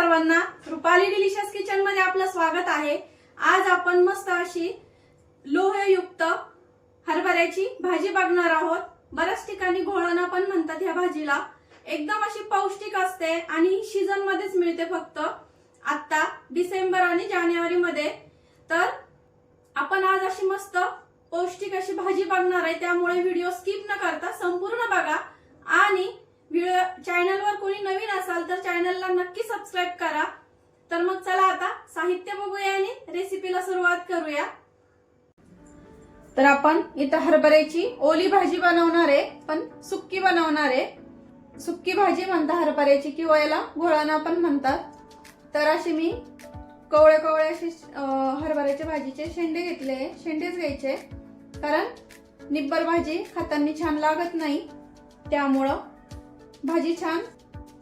सर्वांना, Rupali delicious kitchen मध्ये आपलं स्वागत आहे। आज आपण मस्त अशी लोहयुक्त हरभऱ्याची भाजी बघणार आहोत। बऱ्याच ठिकाणी घोळणा पण म्हणतात या भाजीला। एकदम अशी पौष्टिक असते आणि सीजन मध्येच मिळते, फक्त आता डिसेंबर आणि जानेवारी मध्ये। तर आपण आज अशी मस्त पौष्टिक अशी भाजी बघणार आहे, त्यामुळे व्हिडिओ स्किप न करता संपूर्ण बघा। आणि चॅनलवर कोणी नवीन असाल तर चॅनलला नक्की सबस्क्राइब करा। तर मग चला आता साहित्य बघूया आणि रेसिपीला सुरुवात करूया। तर आपण इथं हरभऱ्याची ओली भाजी बनवणार आहे, पण सुक्की बनवणार आहे। सुक्की भाजी म्हणतात हरभऱ्याची, किंवा याला घोळणा पण म्हणतात। तर अशी मी कवळे कवळे अशी हरभऱ्याच्या भाजीचे शेंडे घेतले। शेंडेच घ्यायचे, कारण निब्बर भाजी खाताना छान लागत नाही, त्यामुळं भाजी छान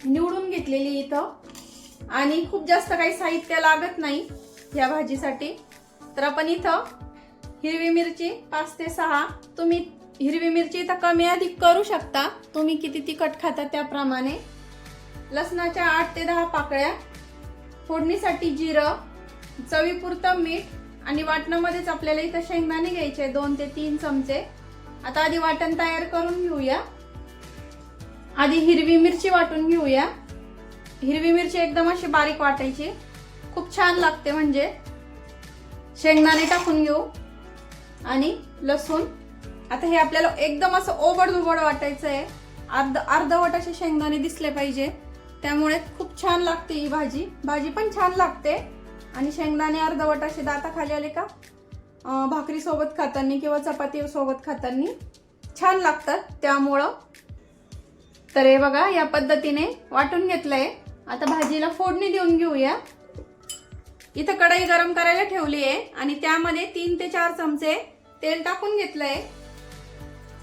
निवडून घेतलेली इथं। आणि खूप जास्त काही साहित्य लागत नाही या भाजीसाठी। तर आपण इथं हिरवी मिरची 5 ते 6, तुम्ही हिरवी मिरची इथं कमी अधिक करू शकता, तुम्ही किती तिखट खाता त्याप्रमाणे। लसणाच्या 8 ते 10 पाकळ्या, फोडणीसाठी जिरं, चवीपुरतं मीठ आणि वाटणामध्येच आपल्याला इथं शेंगदाणे घ्यायचे 2 ते 3 चमचे। आता आधी वाटण तयार करून घेऊया। आधी हिरवी मिरची वाटून घेऊया। हिरवी मिरची एकदम अशी बारीक वाटायची, खूप छान लागते म्हणजे। शेंगदाणे टाकून घेऊ आणि लसूण। आता हे आपल्याला एकदम असं ओबड-धोबड वाटायचं आहे, अर्धवट असे शेंगदाणे दिसले पाहिजे, त्यामुळे खूप छान लागते ही भाजी। भाजी पण छान लागते आणि शेंगदाणे अर्धवट असे दाताखाली आले का भाकरी सोबत खाताना किंवा चपाती सोबत खाताना छान लागतात, त्यामुळं। तर हे बघा या पद्धतीने वाटून घेतलंय। आता भाजीला फोडणी देऊन घेऊया। इथं कढई गरम करायला ठेवली आहे आणि त्यामध्ये 3 ते 4 चमचे तेल टाकून घेतलंय।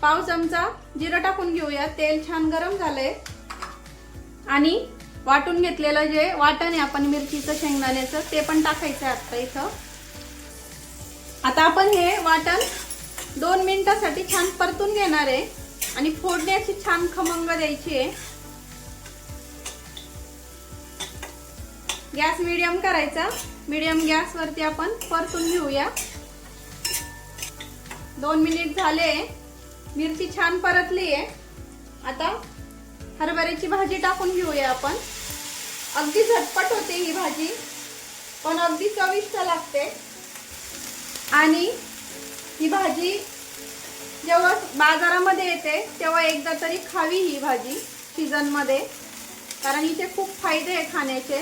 पाव चमचा जिरं टाकून घेऊया। तेल छान गरम झालंय आणि वाटून घेतलेलं जे वाटण आहे आपण मिरचीचं शेंगदाण्याचं, ते पण टाकायचं आहे आता इथं। आता आपण हे वाटण 2 मिनिटांसाठी छान परतून घेणार आहे आणि फोडणी अशी छान खमंग द्यायची आहे। गॅस मीडियम करायचा। मीडियम गॅस वरती आपण परतून घेऊया। 2 मिनिट झाले, मिरची छान परतली आहे। आता हरभऱ्याची भाजी टाकून घेऊया आपण। अगदी झटपट होते ही भाजी, पण अगदी चविष्ट लागते। आणि ही भाजी जेव्हा बाजारामध्ये येते तेव्हा एकदा तरी खावी ही भाजी सीजन मध्ये, कारण हिचे खूप फायदे आहे खाण्याचे,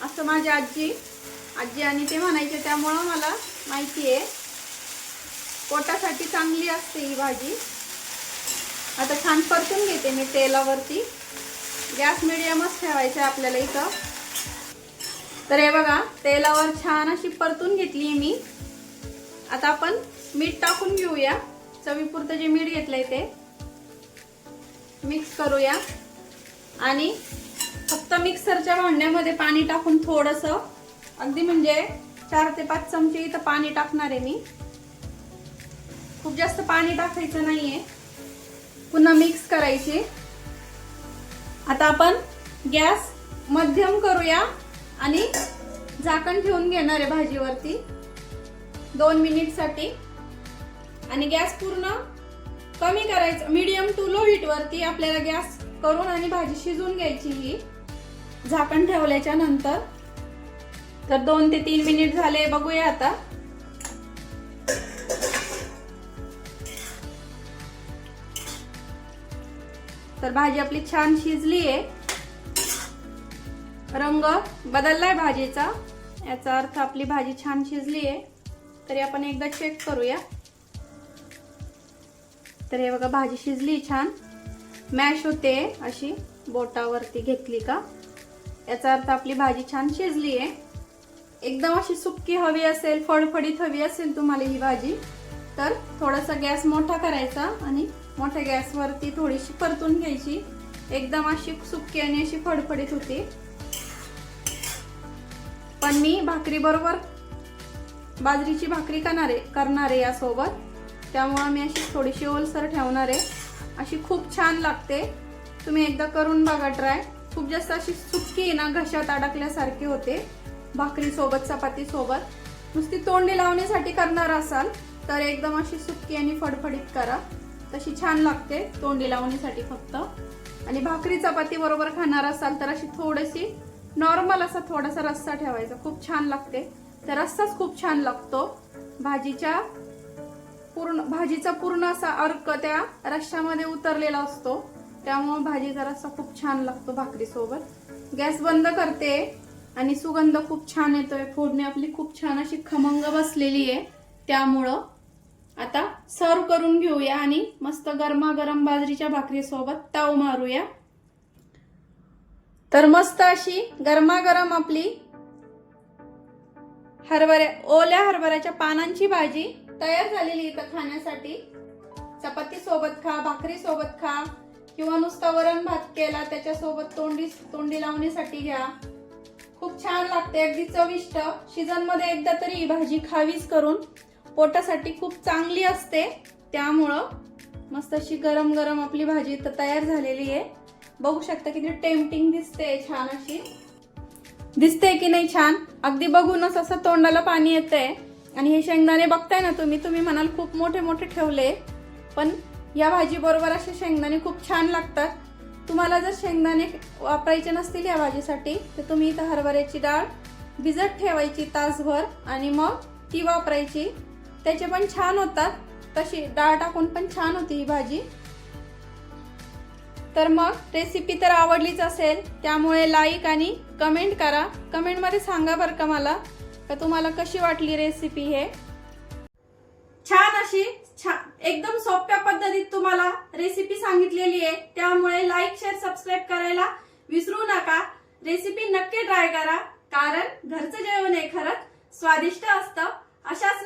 असं माझी आजी आणि ते म्हणायचे, त्यामुळं मला माहिती आहे। पोटासाठी चांगली असते ही भाजी। आता छान परतून घेते मी तेलावरती। गॅस मिडियमच ठेवायचा आपल्याला इथं। तर हे बघा तेलावर छान अशी परतून घेतली मी। आता आपण मीठ टाकून घेऊया। चवीपुरतं जे मीठ घेतलंय ते मिक्स करूया आणि फक्त मिक्सरच्या भांड्यामध्ये पाणी टाकून थोडंसं, अगदी म्हणजे 4 ते 5 चमचे इथं पाणी टाकणार आहे मी। खूप जास्त पाणी टाकायचं नाहीये। पुन्हा मिक्स करायची। आता आपण गॅस मध्यम करूया आणि झाकण ठेवून घेणार आहे भाजीवरती 2 मिनिटसाठी। आणि गॅस पूर्ण कमी करायचा, मीडियम टू लो हीट वरती आपल्याला गॅस करून आणि भाजी शिजवून घ्यायची ही झाकण ठेवल्याच्या नंतर। तर 2 ते 3 मिनिट झाले, बघूया आता। तर भाजी आपली छान शिजली आहे, रंग बदललाय भाजीचा, याचा अर्थ आपली भाजी छान शिजली आहे। तरी आपण एकदा चेक करूया। तर हे बघा भाजी शिजली छान, मॅश होते अशी बोटावरती घेतली का, याचा अर्थ आपली भाजी छान शिजली आहे। एकदम अशी सुक्की हवी असेल, फडफडीत हवी असेल तुम्हाला ही भाजी, तर थोडासा गॅस मोठा करायचा आणि मोठ्या गॅसवरती थोडीशी परतून घ्यायची। एकदम अशी सुक्की आणि अशी फडफडीत होती। पण मी भाकरी बरोबर बाजरीची भाकरी करणार आहे यासोबत, त्यामुळे मी अशी थोडीशी ओलसर ठेवणार आहे। अशी खूप छान लागते, तुम्ही एकदा करून बघा ट्राय। खूप जास्त अशी सुक्की आहे ना, घशात अडकल्यासारखी होते. भाकरी सोबत, चपाती सोबत नुसती तोंडी लावण्यासाठी करणार असाल तर एकदम अशी सुक्की आणि फडफडीत करा, तशी छान लागते तोंडी लावण्यासाठी फक्त. आणि भाकरी चपाती बरोबर खाणार असाल तर अशी थोडीशी नॉर्मल असा थोडासा रस्सा ठेवायचा, खूप छान लागते. तर रस्साच खूप छान लागतो. भाजीचा पूर्ण असा अर्क त्या रश्श्यामध्ये उतरलेला असतो, त्यामुळे भाजीचा रस्सा खूप छान लागतो भाकरी सोबत. गॅस बंद करते आणि सुगंध खूप छान येतोय. फोडणी आपली खूप छान अशी खमंग बसलेली आहे. त्यामुळं आता सर्व करून घेऊया आणि मस्त गरमागरम बाजरीच्या भाकरी सोबत ताव मारूया. तर मस्त अशी गरमागरम आपली ओल्या हरभऱ्याच्या पानांची भाजी तयार झालेली इथं खाण्यासाठी. चपाती सोबत खा, भाकरी सोबत खा, किंवा नुसता वरण भात केला त्याच्यासोबत तोंडी लावण्यासाठी घ्या. खूप छान लागते, अगदी चविष्ट. सीझन मध्ये एकदा तरी ही भाजी खावीच करून, पोटासाठी खूप चांगली असते. त्यामुळं मस्त अशी गरम गरम आपली भाजी इथं तयार झालेली आहे. बघू शकता किती टेम्पटिंग दिसते, छान अशी दिसते की नाही छान. अगदी बघूनच असं तोंडाला पाणी येतंय. आणि हे शेंगदाणे बघताय ना तुम्ही म्हणाल खूप मोठे मोठे ठेवले, पण या भाजी बरोबर असे शेंगदाणे खूप छान लागतात. तुम्हाला जर शेंगदाणे वापरायचे नसतील या भाजीसाठी तर तुम्ही इथं हरभऱ्याची डाळ भिजत ठेवायची तासभर आणि मग ती वापरायची, त्याचे पण छान होतात. तशी डाळ टाकून पण छान होती ही भाजी. तर मग रेसिपी तर आवडलीच असेल, त्यामुळे लाईक आणि कमेंट करा. कमेंटमध्ये सांगा बरं का मला का तुम्हाला कशी वाटली रेसिपी. हे छान अशी एकदम सोप्या पद्धतीत तुम्हाला रेसिपी सांगितलेली आहे. त्यामुळे लाईक, शेअर, सबस्क्राईब करायला विसरू नका. रेसिपी नक्की ट्राय करा, कारण घरचं जेवण हे खरंच स्वादिष्ट असतं. अशाच